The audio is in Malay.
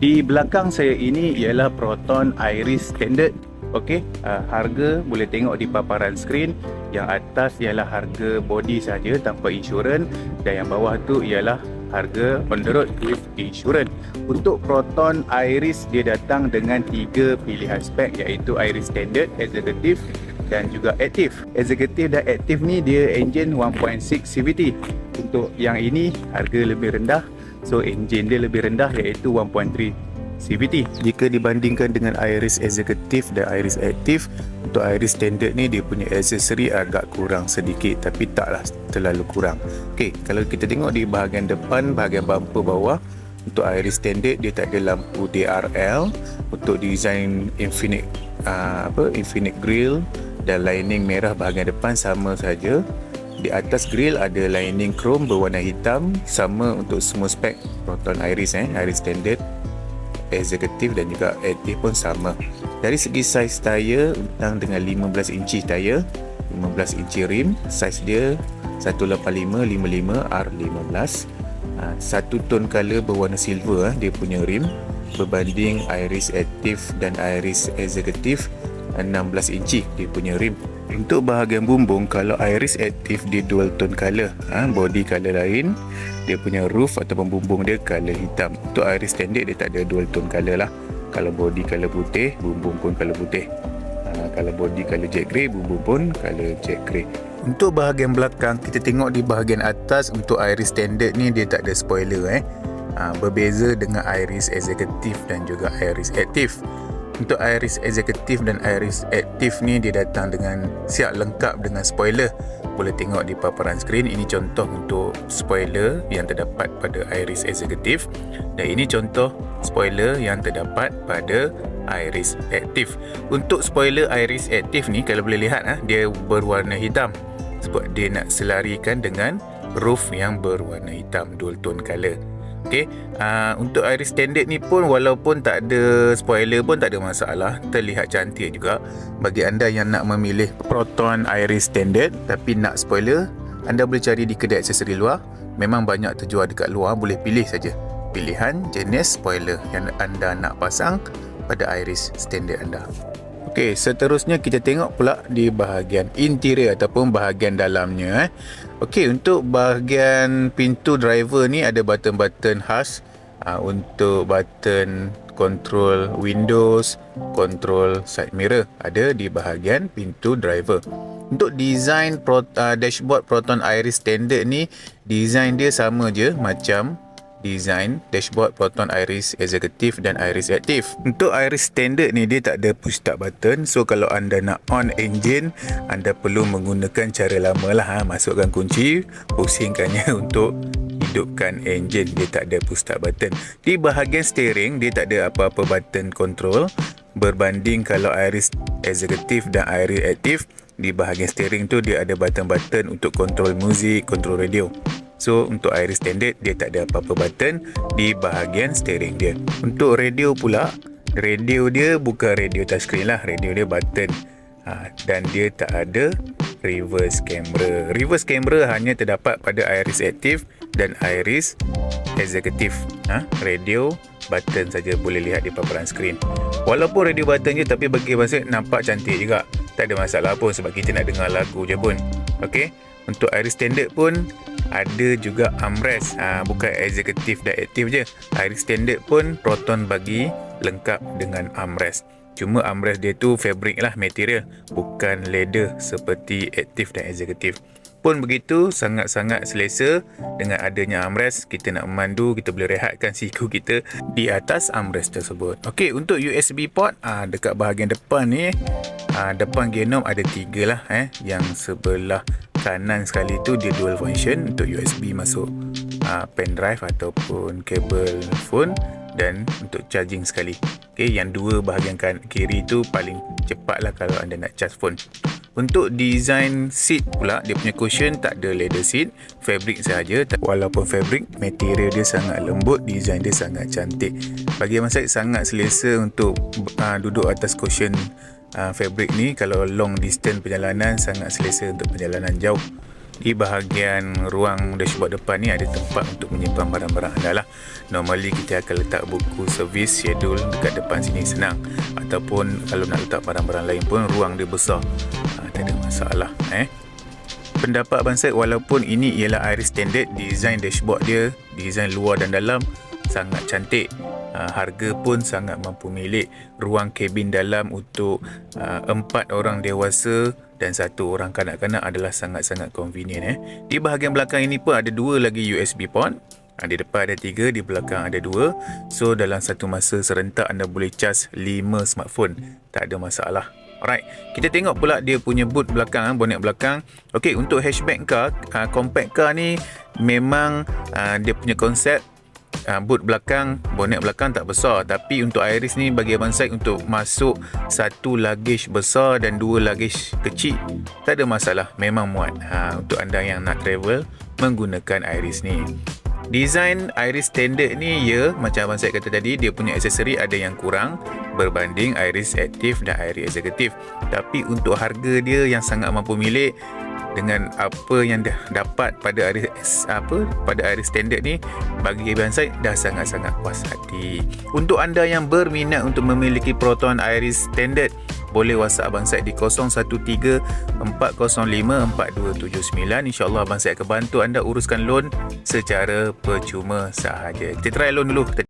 Di belakang saya ini ialah Proton Iris Standard. Okey, harga boleh tengok di paparan skrin. Yang atas ialah harga body saja tanpa insurans, dan yang bawah tu ialah harga on the road with insurance. Untuk Proton Iris, dia datang dengan 3 pilihan spek, iaitu Iris Standard, Executive dan juga Active. Executive dan Active ni dia engine 1.6 CVT. Untuk yang ini harga lebih rendah, so engine dia lebih rendah, iaitu 1.3 CVT. Jika dibandingkan dengan Iris Executive dan Iris Active, untuk Iris Standard ni dia punya aksesori agak kurang sedikit, tapi taklah terlalu kurang. Okey, kalau kita tengok di bahagian depan, bahagian bumper bawah, untuk Iris Standard dia tak ada lampu DRL. Untuk design Infinite Grille dan lining merah bahagian depan sama saja. Di atas grill ada lining chrome berwarna hitam, sama untuk semua spek Proton Iris Iris Standard, Executive dan juga Active pun sama. Dari segi saiz tayar, datang dengan 15 inci tayar, 15 inci rim, saiz dia 185/55 R15. Satu tone color berwarna silver dia punya rim, berbanding Iris Active dan Iris Executive 16 inci dia punya rim. Untuk bahagian bumbung, kalau Iris Active dia dual tone color, body color lain, dia punya roof ataupun bumbung dia color hitam. Untuk Iris Standard dia tak ada dual tone color lah. Kalau body color putih, bumbung pun color putih. Kalau body color jet grey, bumbung pun color jet grey. Untuk bahagian belakang, kita tengok di bahagian atas, untuk Iris Standard ni dia tak ada spoiler berbeza dengan Iris Executive dan juga Iris Active. Untuk Iris Executive dan Iris Active ni dia datang dengan siap lengkap dengan spoiler. Boleh tengok di paparan skrin, ini contoh untuk spoiler yang terdapat pada Iris Executive, dan ini contoh spoiler yang terdapat pada Iris Active. Untuk spoiler Iris Active ni, kalau boleh lihat dia berwarna hitam sebab dia nak selarikan dengan roof yang berwarna hitam, dual tone color. Okey, untuk Iris Standard ni pun walaupun tak ada spoiler pun tak ada masalah, terlihat cantik juga. Bagi anda yang nak memilih Proton Iris Standard tapi nak spoiler, anda boleh cari di kedai aksesori luar. Memang banyak terjual dekat luar, boleh pilih saja pilihan jenis spoiler yang anda nak pasang pada Iris Standard anda. Okey, seterusnya kita tengok pula di bahagian interior ataupun bahagian dalamnya. Okey, untuk bahagian pintu driver ni ada button-button khas untuk button control windows, control side mirror ada di bahagian pintu driver. Untuk design dashboard Proton Iris Standard ni, design dia sama je macam design dashboard Proton Iris Executive dan Iris Active. Untuk Iris Standard ni dia tak ada push start button, so kalau anda nak on engine, anda perlu menggunakan cara lama lah, masukkan kunci, pusingkannya untuk hidupkan engine. Dia tak ada push start button. Di bahagian steering dia tak ada apa-apa button control, berbanding kalau Iris Executive dan Iris Active, di bahagian steering tu dia ada button-button untuk control muzik, control radio. So untuk Iris Standard dia tak ada apa-apa button di bahagian steering dia. Untuk radio pula, radio dia bukan radio touchscreen lah, radio dia button. Dan dia tak ada reverse camera. Reverse camera hanya terdapat pada Iris Active dan Iris Executive. Radio button saja boleh lihat di paparan skrin. Walaupun radio button je, tapi bagi masa nampak cantik juga. Tak ada masalah pun sebab kita nak dengar lagu je pun. Okey. Untuk Iris Standard pun ada juga armrest, bukan Executive dan Active je. Iris Standard pun Proton bagi lengkap dengan armrest. Cuma armrest dia tu fabric lah, material, bukan leather seperti Active dan Executive. Pun begitu, sangat-sangat selesa dengan adanya armrest. Kita nak memandu, kita boleh rehatkan siku kita di atas armrest tersebut. Okey, untuk USB port dekat bahagian depan ni, depan genom ada 3 lah. Yang sebelah kanan sekali tu dia dual function untuk USB masuk pen drive ataupun kabel phone, dan untuk charging sekali. Okey, yang 2 bahagian kiri tu paling cepat lah kalau anda nak charge phone. Untuk design seat pula, dia punya cushion tak ada leather seat, fabric sahaja. Walaupun fabric, material dia sangat lembut, design dia sangat cantik. Bagi saya sangat selesa untuk duduk atas cushion fabric ni. Kalau long distance perjalanan, sangat selesa untuk perjalanan jauh. Di bahagian ruang dashboard depan ni ada tempat untuk menyimpan barang-barang anda lah. Normally kita akan letak buku servis schedule dekat depan sini, senang. Ataupun kalau nak letak barang-barang lain pun ruang dia besar, tak ada masalah. Pendapat Abang Syed, walaupun ini ialah Iris standard, design dashboard dia, design luar dan dalam sangat cantik. Harga pun sangat mampu milik. Ruang kabin dalam untuk 4 orang dewasa dan 1 orang kanak-kanak adalah sangat-sangat convenient. Di bahagian belakang ini pun ada 2 lagi USB port. Di depan ada 3, di belakang ada 2. So dalam satu masa serentak anda boleh cas 5 smartphone, tak ada masalah. Alright, kita tengok pula dia punya boot belakang, bonet belakang. Okey, untuk hatchback car, compact car ni memang dia punya konsep boot belakang, bonet belakang tak besar. Tapi untuk Iris ni bagi Abang Syed untuk masuk 1 luggage besar dan 2 luggage kecil, tak ada masalah, memang muat. Untuk anda yang nak travel menggunakan Iris ni. Design Iris standard ni macam Abang Syed kata tadi, dia punya aksesori ada yang kurang berbanding Iris Active dan Iris Executive. Tapi untuk harga dia yang sangat mampu milik, dengan apa yang dah dapat pada Iris standard ni, bagi Abang Syed dah sangat-sangat puas hati. Untuk anda yang berminat untuk memiliki Proton Iris standard, boleh WhatsApp Abang Syed di 0134054279. InsyaAllah Abang Syed akan bantu anda uruskan loan secara percuma sahaja. Kita try loan dulu.